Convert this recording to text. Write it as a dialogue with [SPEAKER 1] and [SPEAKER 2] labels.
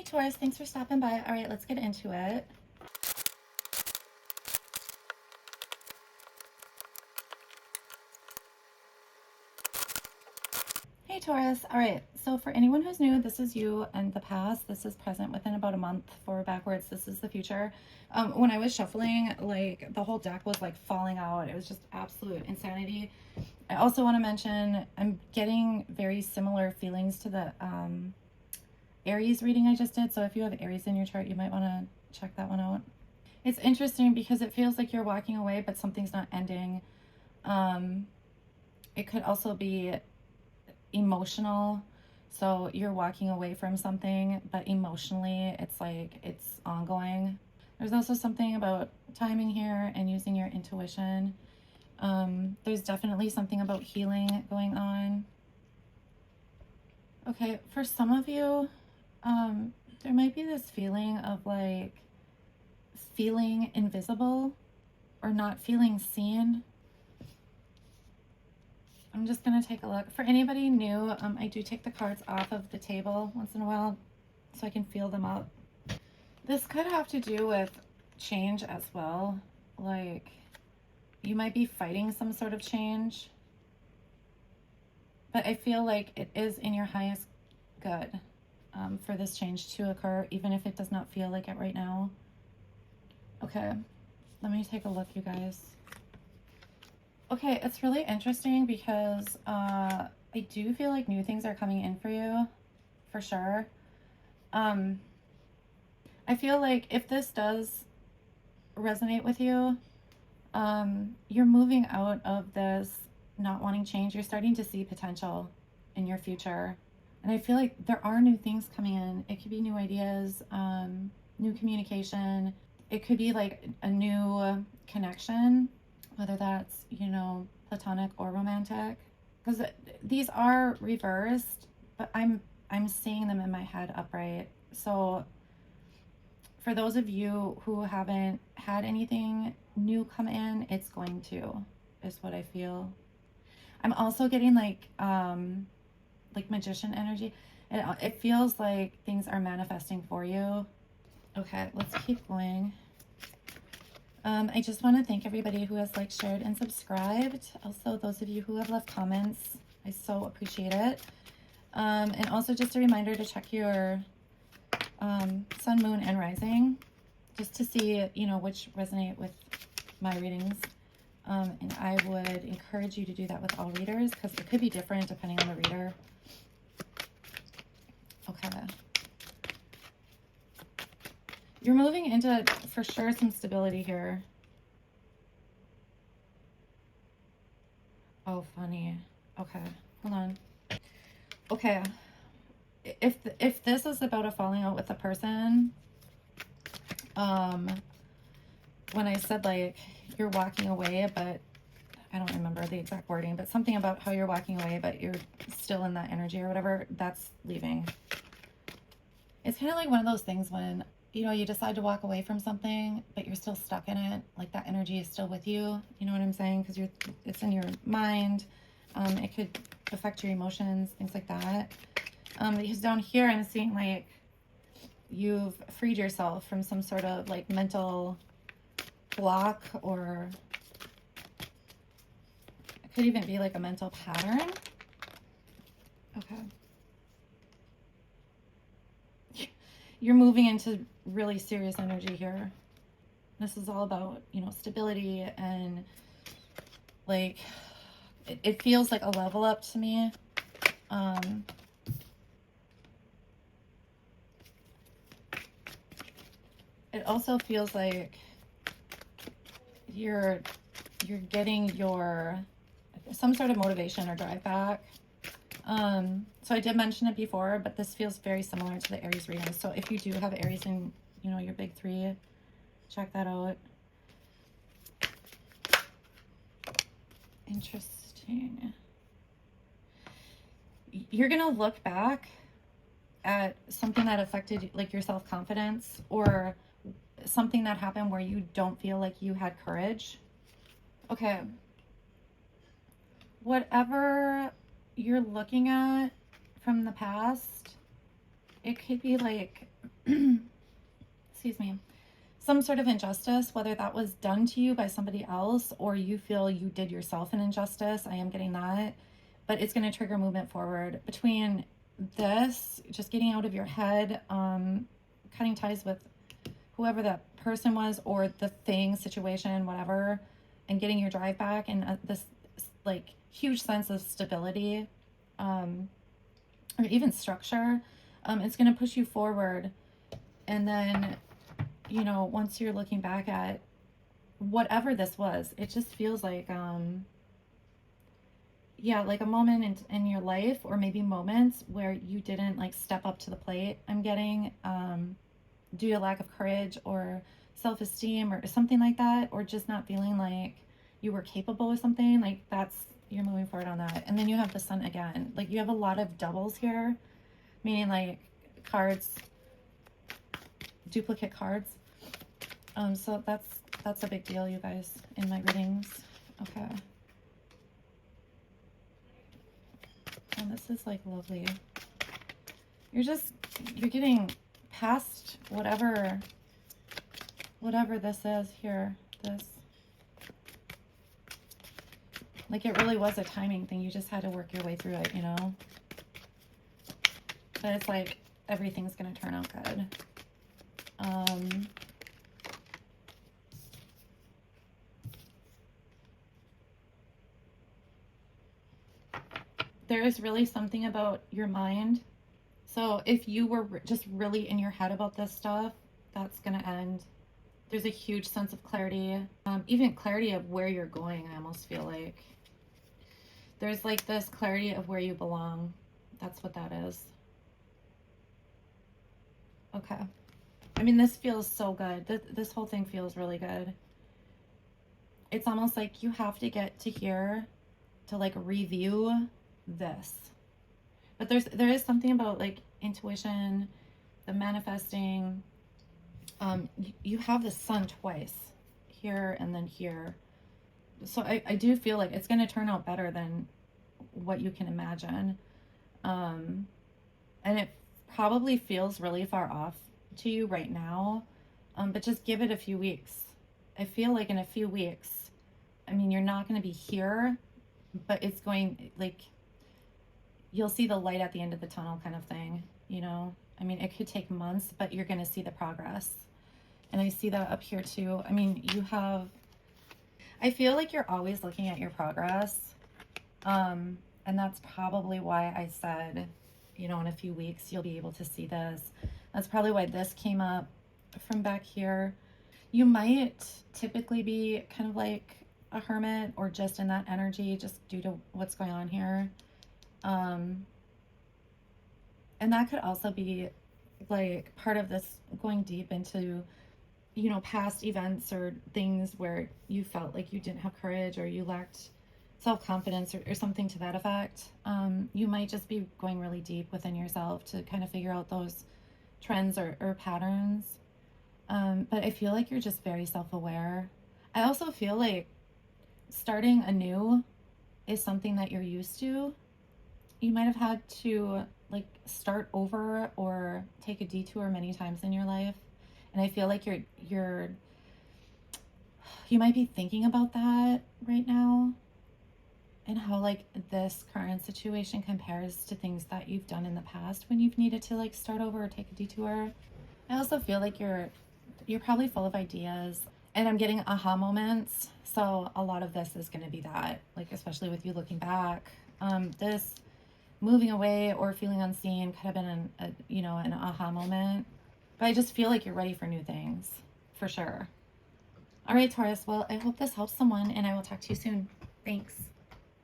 [SPEAKER 1] Taurus, thanks for stopping by. All right, let's get into it. Hey Taurus. All right, so for anyone who's new, this is you and the past. This is present within about a month. Forward, backwards, this is the future. When I was shuffling, like the whole deck was like falling out. It was just absolute insanity. I also want to mention I'm getting very similar feelings to the Aries reading I just did. So if you have Aries in your chart, you might want to check that one out. It's interesting because it feels like you're walking away, but something's not ending. It could also be emotional. So you're walking away from something, but emotionally it's like it's ongoing. There's also something about timing here and using your intuition. There's definitely something about healing going on. Okay, for some of you, there might be this feeling of like feeling invisible or not feeling seen. I'm just going to take a look. For anybody new, I do take the cards off of the table once in a while so I can feel them up. This could have to do with change as well. Like you might be fighting some sort of change, but I feel like it is in your highest good for this change to occur, even if it does not feel like it right now. Okay, let me take a look, you guys. Okay, it's really interesting because I do feel like new things are coming in for you, for sure. I feel like if this does resonate with you, you're moving out of this not wanting change. You're starting to see potential in your future. And I feel like there are new things coming in. It could be new ideas, new communication. It could be like a new connection, whether that's, you know, platonic or romantic. Because these are reversed, but I'm seeing them in my head upright. So for those of you who haven't had anything new come in, it's going to, is what I feel. I'm also getting like magician energy. It feels like things are manifesting for you. Okay, let's keep going. I just want to thank everybody who has liked, shared, and subscribed. Also, those of you who have left comments, I so appreciate it. And also just a reminder to check your sun, moon, and rising, just to see, you know, which resonate with my readings. And I would encourage you to do that with all readers because it could be different depending on the reader. Okay. You're moving into, for sure, some stability here. Oh, funny. Okay, hold on. Okay. If this is about a falling out with a person, when I said like you're walking away, but I don't remember the exact wording, but something about how you're walking away, but you're still in that energy or whatever, that's leaving. It's kind of like one of those things when, you know, you decide to walk away from something, but you're still stuck in it. Like that energy is still with you. You know what I'm saying? Because it's in your mind. It could affect your emotions, things like that. Because down here, I'm seeing like you've freed yourself from some sort of like mental block, or it could even be like a mental pattern. Okay. You're moving into really serious energy here. This is all about, you know, stability and like it feels like a level up to me. It also feels like you're getting your some sort of motivation or drive back. So I did mention it before, but this feels very similar to the Aries reading. So if you do have Aries in, you know, your big three, check that out. Interesting. You're going to look back at something that affected like your self-confidence, or something that happened where you don't feel like you had courage. Okay. Whatever you're looking at from the past, it could be like excuse me, some sort of injustice, whether that was done to you by somebody else or you feel you did yourself an injustice. I am getting that, but it's going to trigger movement forward between this, just getting out of your head, cutting ties with whoever that person was or the thing, situation, whatever, and getting your drive back and this like huge sense of stability, or even structure. It's going to push you forward. And then, you know, once you're looking back at whatever this was, it just feels like, yeah, like a moment in your life, or maybe moments where you didn't like step up to the plate. I'm getting, due to lack of courage or self-esteem or something like that, or just not feeling like you were capable of something. Like that's, you're moving forward on that. And then you have the sun again. Like you have a lot of doubles here, meaning like cards, duplicate cards. So that's a big deal, you guys, in my readings. Okay. And this is like lovely. You're getting past whatever this is here. This, like, it really was a timing thing. You just had to work your way through it, you know? But it's like everything's gonna turn out good. There is really something about your mind. So if you were just really in your head about this stuff, that's gonna end. There's a huge sense of clarity, even clarity of where you're going. I almost feel like there's like this clarity of where you belong. That's what that is. Okay. I mean, this feels so good. This whole thing feels really good. It's almost like you have to get to here to like review this. But there is something about like intuition, the manifesting. You have the sun twice, here and then here. So I do feel like it's going to turn out better than what you can imagine. And it probably feels really far off to you right now, but just give it a few weeks. I feel like in a few weeks, I mean, you're not going to be here, but it's going, like, you'll see the light at the end of the tunnel kind of thing, you know? I mean, it could take months, but you're going to see the progress. And I see that up here too. I mean, I feel like you're always looking at your progress. And that's probably why I said, you know, in a few weeks, you'll be able to see this. That's probably why this came up from back here. You might typically be kind of like a hermit or just in that energy, just due to what's going on here. And that could also be like part of this going deep into, you know, past events or things where you felt like you didn't have courage or you lacked self-confidence or something to that effect. You might just be going really deep within yourself to kind of figure out those trends or patterns. But I feel like you're just very self-aware. I also feel like starting anew is something that you're used to. You might have had to like start over or take a detour many times in your life. And I feel like you might be thinking about that right now and how like this current situation compares to things that you've done in the past when you've needed to like start over or take a detour. I also feel like you're probably full of ideas, and I'm getting aha moments. So a lot of this is going to be that, like, especially with you looking back, this moving away or feeling unseen could have been an aha moment. But I just feel like you're ready for new things, for sure. All right, Taurus. Well, I hope this helps someone, and I will talk to you soon. Thanks.